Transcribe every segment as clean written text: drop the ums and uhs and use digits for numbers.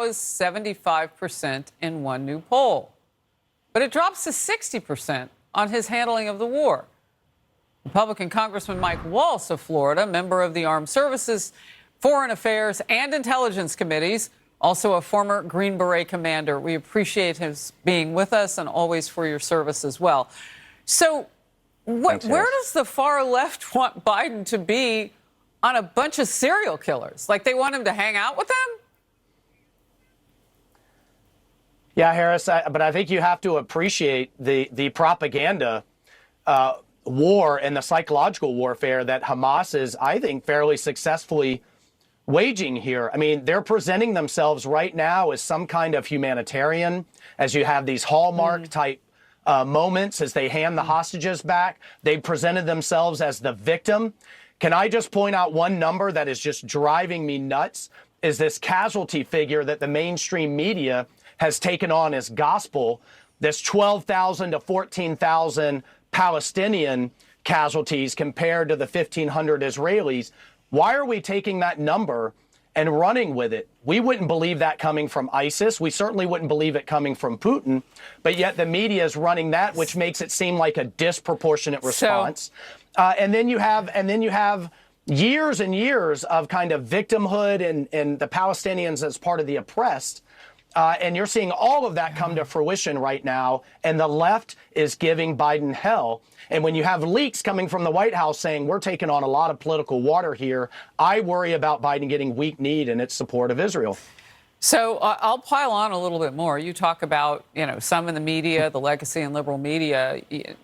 as 75% in one new poll. But it drops to 60% on his handling of the war. Republican Congressman Mike Waltz of Florida, member of the Armed Services, Foreign Affairs, and Intelligence Committees, also a former Green Beret commander. We appreciate his being with us and always for your service as well. So where does the far left want Biden to be on a bunch of serial killers? Like, they want him to hang out with them? Yeah, Harris, but I think you have to appreciate the propaganda war and the psychological warfare that Hamas is, I think, fairly successfully waging here. I mean, they're presenting themselves right now as some kind of humanitarian, as you have these Hallmark type moments as they hand the hostages back. They presented themselves as the victim. Can I just point out one number that is just driving me nuts? Is this casualty figure that the mainstream media has taken on as gospel, this 12,000 to 14,000 Palestinian casualties compared to the 1,500 Israelis. Why are we taking that number and running with it? We wouldn't believe that coming from ISIS. We certainly wouldn't believe it coming from Putin. But yet the media is running that, which makes it seem like a disproportionate response. And then you have years and years of kind of victimhood and the Palestinians as part of the oppressed. And you're seeing all of that come to fruition right now. And the left is giving Biden hell. And when you have leaks coming from the White House saying we're taking on a lot of political water here, I worry about Biden getting weak-kneed in its support of Israel. So I'll pile on a little bit more. You talk about, some in the media, the legacy and liberal media,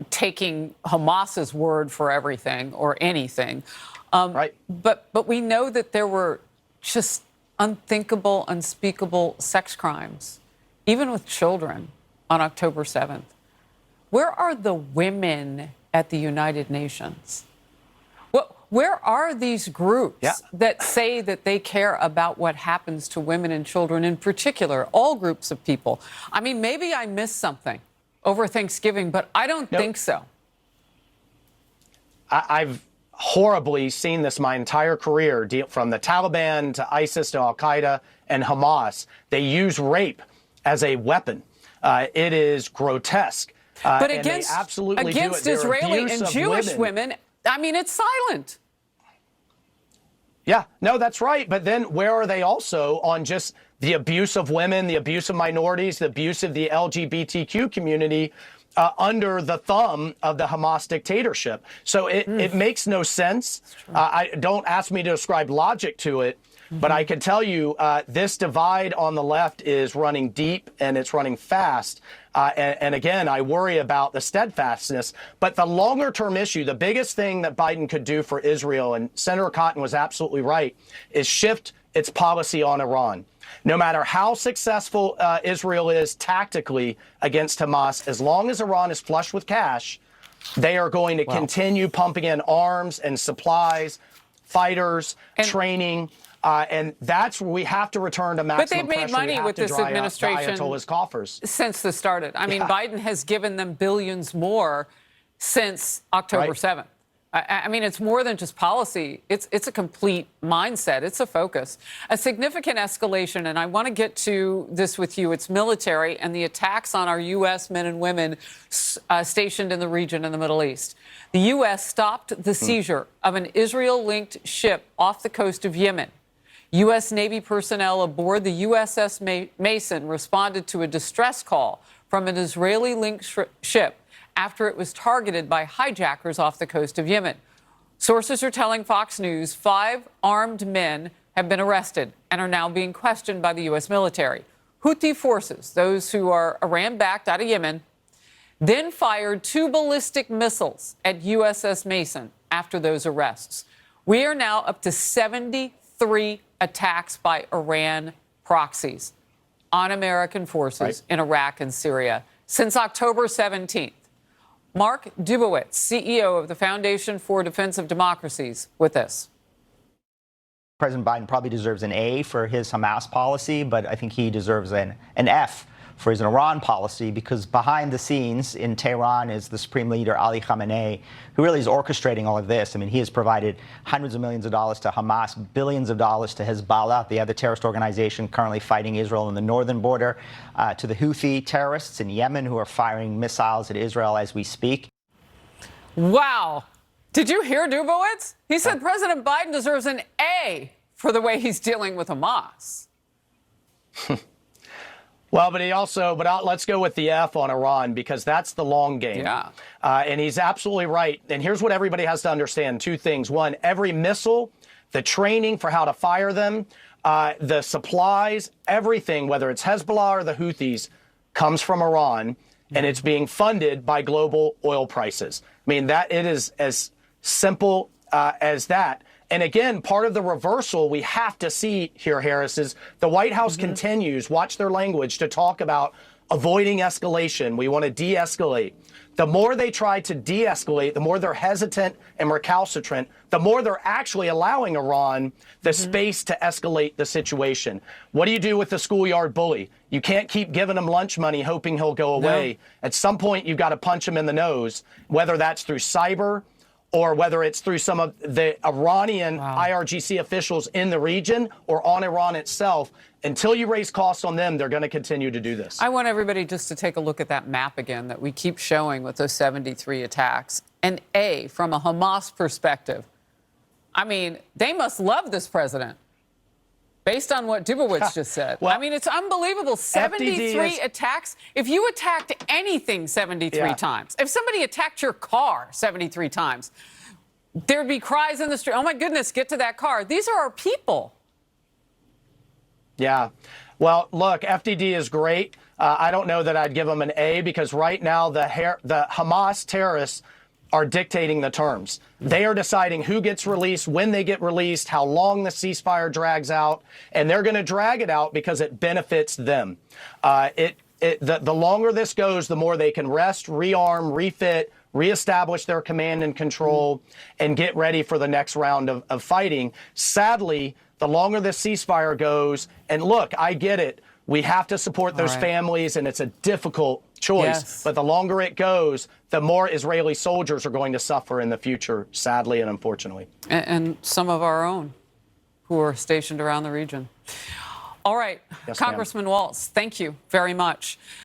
taking Hamas's word for everything or anything. Right. But we know that there were just unthinkable, unspeakable sex crimes, even with children, on October 7th. Where are the women at the United Nations? Where are these groups that say that they care about what happens to women and children in particular, all groups of people? I mean, maybe I missed something over Thanksgiving, but I don't think so. I've horribly seen this my entire career, from the Taliban to ISIS to Al-Qaeda and Hamas. They use rape as a weapon. It is grotesque. But against Israeli and Jewish women, I mean, it's silent. Yeah, no, that's right. But then where are they also on just the abuse of women, the abuse of minorities, the abuse of the LGBTQ community under the thumb of the Hamas dictatorship? So it makes no sense. Don't ask me to ascribe logic to it. But I can tell you this divide on the left is running deep and it's running fast. And again, I worry about the steadfastness. But the longer term issue, the biggest thing that Biden could do for Israel, and Senator Cotton was absolutely right, is shift its policy on Iran. No matter how successful Israel is tactically against Hamas, as long as Iran is flush with cash, they are going to continue pumping in arms and supplies, fighters, training. And that's where we have to return to maximum pressure. But they've made money with this administration Ayatollah's coffers since this started. I mean, Biden has given them billions more since October 7th. I mean, it's more than just policy. It's a complete mindset. It's a focus. A significant escalation, and I want to get to this with you. It's military and the attacks on our U.S. men and women stationed in the region in the Middle East. The U.S. stopped the seizure of an Israel-linked ship off the coast of Yemen. U.S. Navy personnel aboard the USS Mason responded to a distress call from an Israeli-linked ship after it was targeted by hijackers off the coast of Yemen. Sources are telling Fox News 5 armed men have been arrested and are now being questioned by the U.S. military. Houthi forces, those who are Iran-backed out of Yemen, then fired 2 ballistic missiles at USS Mason after those arrests. We are now up to 73 attacks by Iran proxies on American forces in Iraq and Syria since October 17th. Mark Dubowitz, CEO of the Foundation for Defense of Democracies, with this. President Biden probably deserves an A for his Hamas policy, but I think he deserves an F for his Iran policy, because behind the scenes in Tehran is the Supreme Leader Ali Khamenei, who really is orchestrating all of this. I mean, he has provided hundreds of millions of dollars to Hamas, billions of dollars to Hezbollah, the other terrorist organization currently fighting Israel on the northern border, to the Houthi terrorists in Yemen who are firing missiles at Israel as we speak. Wow. Did you hear Dubowitz? He said President Biden deserves an A for the way he's dealing with Hamas. Well, but let's go with the F on Iran, because that's the long game. Yeah. And he's absolutely right. And here's what everybody has to understand. Two things. One, every missile, the training for how to fire them, the supplies, everything, whether it's Hezbollah or the Houthis, comes from Iran, and it's being funded by global oil prices. I mean, that it is as simple as that. And again, part of the reversal we have to see here, Harris, is the White House continues, watch their language, to talk about avoiding escalation. We want to de-escalate. The more they try to de-escalate, the more they're hesitant and recalcitrant, the more they're actually allowing Iran the space to escalate the situation. What do you do with the schoolyard bully? You can't keep giving him lunch money hoping he'll go away. No. At some point, you've got to punch him in the nose, whether that's through cyber or whether it's through some of the Iranian IRGC officials in the region or on Iran itself. Until you raise costs on them, they're going to continue to do this. I want everybody just to take a look at that map again that we keep showing with those 73 attacks. An A from a Hamas perspective. I mean, they must love this president. Based on what Dubowitz just said. Well, I mean, it's unbelievable. 73 attacks. If you attacked anything 73 times, if somebody attacked your car 73 times, there'd be cries in the street. Oh, my goodness, get to that car. These are our people. Yeah. Well, look, FDD is great. I don't know that I'd give them an A, because right now the Hamas terrorists are dictating the terms. They are deciding who gets released, when they get released, how long the ceasefire drags out, and they're going to drag it out because it benefits them. The longer this goes, the more they can rest, rearm, refit, reestablish their command and control, and get ready for the next round of fighting. Sadly, the longer this ceasefire goes, and look, I get it, we have to support those families, and it's a difficult choice. But the longer it goes, the more Israeli soldiers are going to suffer in the future, sadly and unfortunately. And some of our own who are stationed around the region. All right, Congressman Waltz, thank you very much.